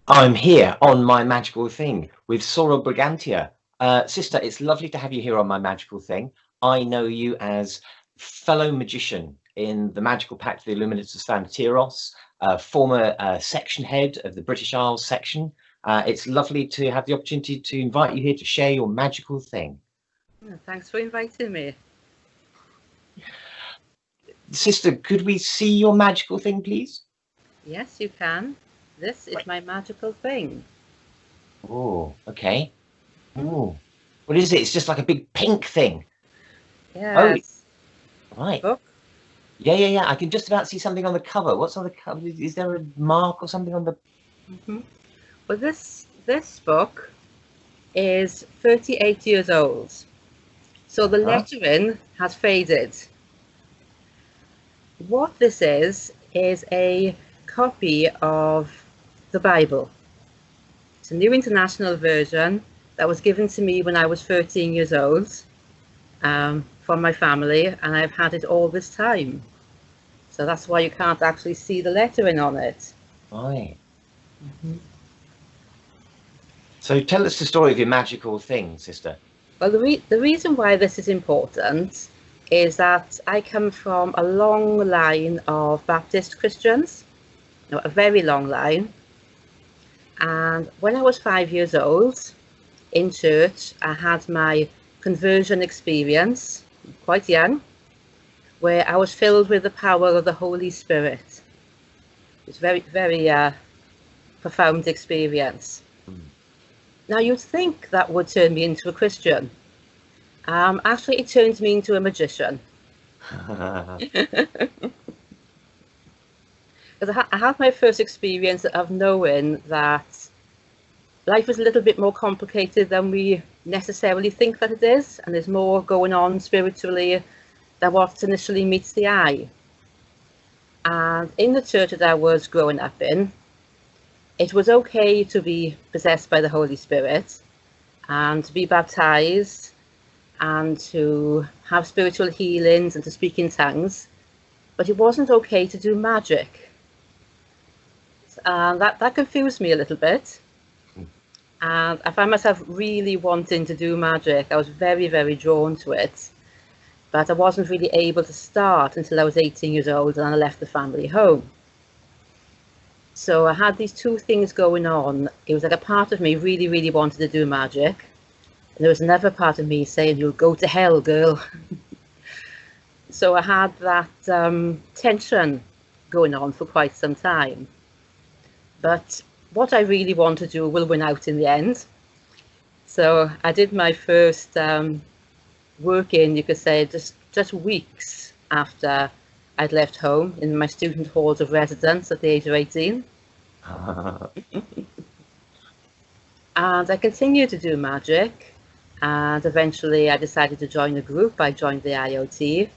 I'm here on my magical thing with Soror Brigantia. Sister, it's lovely to have you here on my magical thing. I know you as fellow magician in the Magical Pact of the Illuminatus Thanateros, former section head of the British Isles section. It's lovely to have the opportunity to invite you here to share your magical thing. Thanks for inviting me. Sister, could we see your magical thing, please? Yes, you can. This is my magical thing. Oh, okay. Oh, what is it? It's just like a big pink thing. Yes. Oh, right. Book. Yeah. I can just about see something on the cover. What's on the cover? Is there a mark or something on the... Well, this book is 38 years old, so the lettering has faded. What this is a copy of the Bible. It's a New International Version that was given to me when I was 13 years old from my family, and I've had it all this time. So that's why you can't actually see the lettering on it. Right. So tell us the story of your magical thing, sister. Well, the reason why this is important is that I come from a long line of Baptist Christians, a very long line. And when I was 5 years old in church, I had my conversion experience, quite young, where I was filled with the power of the Holy Spirit. It's very, very profound experience. Now, you'd think that would turn me into a Christian. Actually, it turns me into a magician. Because I had my first experience of knowing that life is a little bit more complicated than we necessarily think that it is, and there's more going on spiritually than what initially meets the eye. And in the church that I was growing up in, it was okay to be possessed by the Holy Spirit and to be baptized and to have spiritual healings and to speak in tongues, but it wasn't okay to do magic. And that confused me a little bit. And I found myself really wanting to do magic. I was very, very drawn to it, but I wasn't really able to start until I was 18 years old and I left the family home. So I had these two things going on. It was like a part of me really, really wanted to do magic. And there was another part of me saying, "You'll go to hell, girl." So I had that tension going on for quite some time. But what I really want to do will win out in the end. So I did my first work-in, you could say, just weeks after I'd left home in my student halls of residence at the age of 18. And I continued to do magic, and eventually I decided to join a group. I joined the IoT,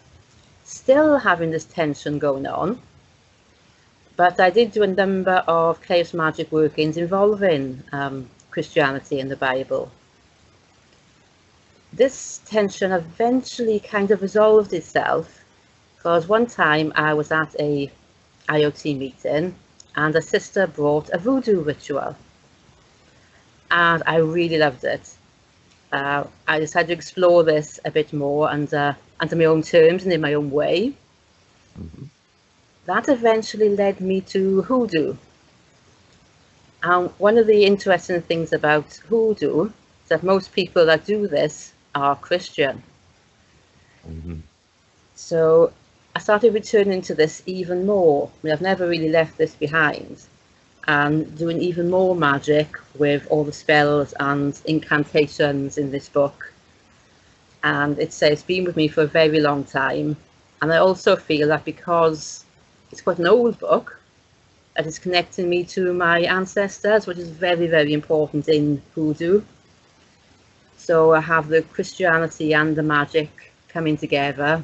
still having this tension going on. But I did do a number of chaos magic work-ins involving Christianity and the Bible. This tension eventually kind of resolved itself, because one time I was at a IoT meeting and a sister brought a voodoo ritual, and I really loved it. I decided to explore this a bit more and on my own terms and in my own way. That eventually led me to hoodoo. And one of the interesting things about hoodoo is that most people that do this are Christian. So I started returning to this even more. I mean, I've never really left this behind, and doing even more magic with all the spells and incantations in this book. And it's been with me for a very long time. And I also feel that because it's quite an old book, that it's connecting me to my ancestors, which is very, very important in hoodoo. So I have the Christianity and the magic coming together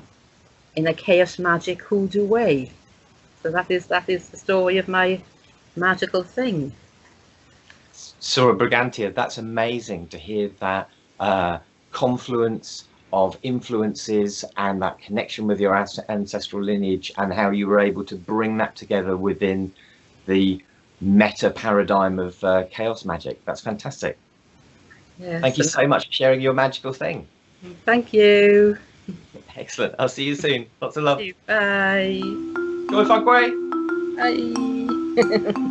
in a chaos magic hoodoo way. So that is the story of my magical thing. Soror Brigantia, that's amazing to hear that confluence of influences and that connection with your ancestral lineage, and how you were able to bring that together within the meta paradigm of chaos magic. That's fantastic. Yes, Thank you so much for sharing your magical thing. Thank you. Excellent. I'll see you soon. Lots of love. Bye. Joy Fugway. Bye.